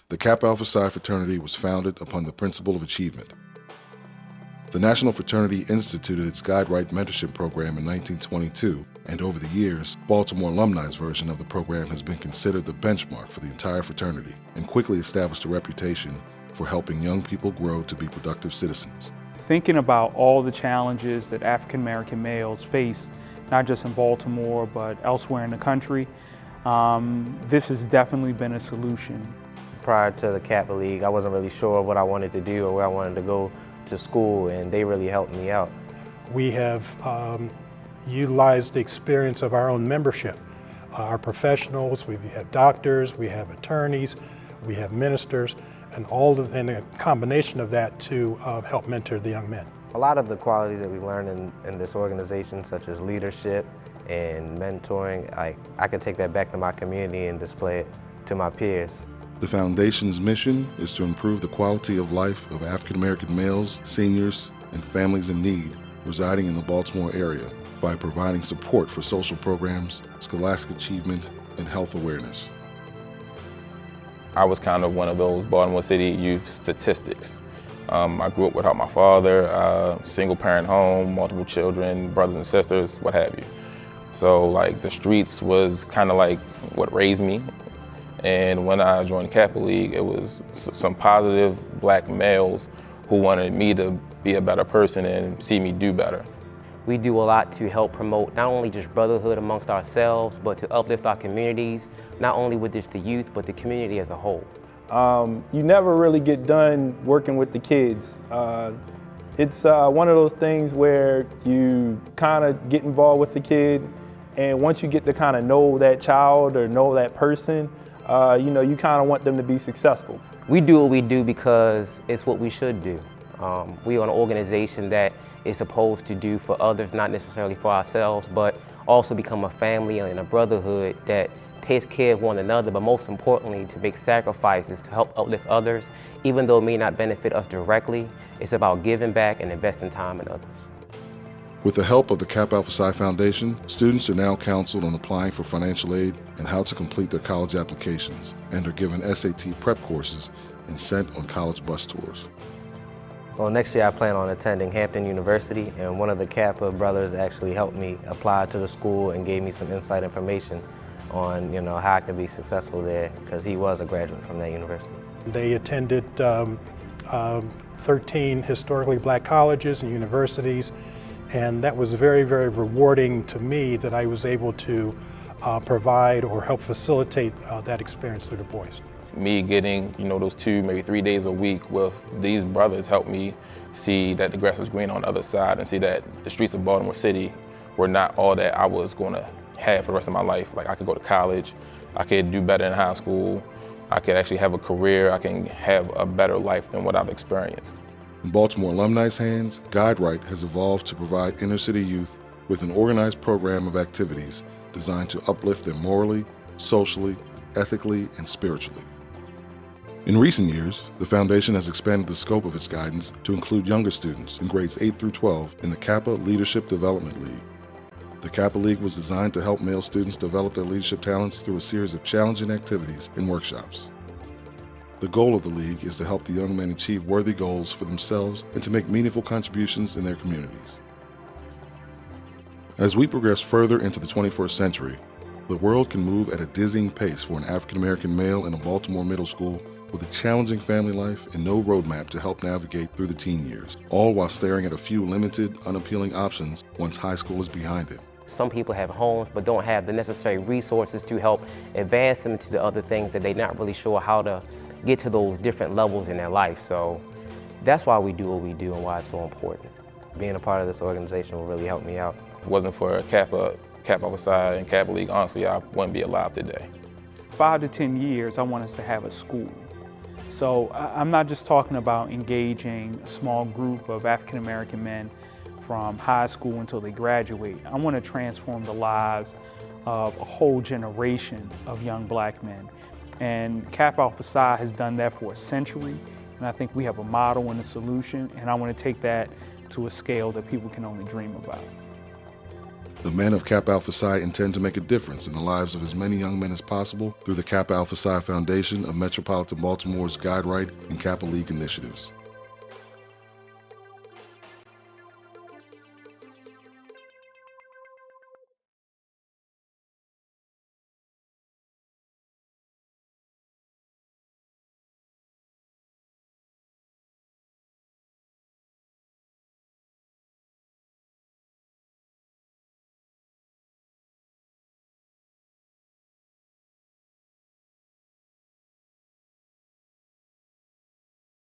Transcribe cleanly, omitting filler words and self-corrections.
The Kappa Alpha Psi fraternity was founded upon the principle of achievement. The National Fraternity instituted its Guide-Right mentorship program in 1922, and over the years, Baltimore Alumni's version of the program has been considered the benchmark for the entire fraternity and quickly established a reputation for helping young people grow to be productive citizens. Thinking about all the challenges that African American males face, not just in Baltimore, but elsewhere in the country, this has definitely been a solution. Prior to the Kappa League, I wasn't really sure what I wanted to do or where I wanted to go to school, and they really helped me out. We have utilized the experience of our own membership. Our professionals, we have doctors, we have attorneys, we have ministers, and and a combination of that to help mentor the young men. A lot of the qualities that we learn in this organization, such as leadership and mentoring, I could take that back to my community and display it to my peers. The Foundation's mission is to improve the quality of life of African American males, seniors, and families in need residing in the Baltimore area by providing support for social programs, scholastic achievement, and health awareness. I was kind of one of those Baltimore City youth statistics. I grew up without my father, single parent home, multiple children, brothers and sisters, what have you. So like the streets was kind of like what raised me. And when I joined Kappa League, it was some positive black males who wanted me to be a better person and see me do better. We do a lot to help promote not only just brotherhood amongst ourselves, but to uplift our communities, not only with just the youth, but the community as a whole. You never really get done working with the kids. It's one of those things where you kind of get involved with the kid, and once you get to kind of know that child or know that person, you kind of want them to be successful. We do what we do because it's what we should do. We are an organization that is supposed to do for others, not necessarily for ourselves, but also become a family and a brotherhood that takes care of one another, but most importantly, to make sacrifices to help uplift others. Even though it may not benefit us directly, it's about giving back and investing time in others. With the help of the Kappa Alpha Psi Foundation, students are now counseled on applying for financial aid and how to complete their college applications, and are given SAT prep courses and sent on college bus tours. Well, next year I plan on attending Hampton University, and one of the Kappa brothers actually helped me apply to the school and gave me some inside information on how I could be successful there, because he was a graduate from that university. They attended 13 historically black colleges and universities, and that was very, very rewarding to me that I was able to provide or help facilitate that experience through the boys. Me getting, those 2, maybe 3 days a week with these brothers helped me see that the grass was green on the other side and see that the streets of Baltimore City were not all that I was going to have for the rest of my life. Like I could go to college, I could do better in high school, I could actually have a career, I can have a better life than what I've experienced. In Baltimore Alumni's hands, Guide-Right has evolved to provide inner city youth with an organized program of activities designed to uplift them morally, socially, ethically, and spiritually. In recent years, the Foundation has expanded the scope of its guidance to include younger students in grades 8 through 12 in the Kappa Leadership Development League. The Kappa League was designed to help male students develop their leadership talents through a series of challenging activities and workshops. The goal of the League is to help the young men achieve worthy goals for themselves and to make meaningful contributions in their communities. As we progress further into the 21st century, the world can move at a dizzying pace for an African American male in a Baltimore middle school with a challenging family life and no roadmap to help navigate through the teen years, all while staring at a few limited, unappealing options once high school is behind him. Some people have homes but don't have the necessary resources to help advance them to the other things that they're not really sure how to get to those different levels in their life. So that's why we do what we do and why it's so important. Being a part of this organization will really help me out. If it wasn't for Kappa Alpha Psi, and Kappa League, honestly, I wouldn't be alive today. 5 to 10 years, I want us to have a school. So I'm not just talking about engaging a small group of African American men from high school until they graduate. I want to transform the lives of a whole generation of young black men. And Kappa Alpha Psi has done that for a century, and I think we have a model and a solution, and I want to take that to a scale that people can only dream about. The men of Kappa Alpha Psi intend to make a difference in the lives of as many young men as possible through the Kappa Alpha Psi Foundation of Metropolitan Baltimore's Guide Right and Kappa League initiatives.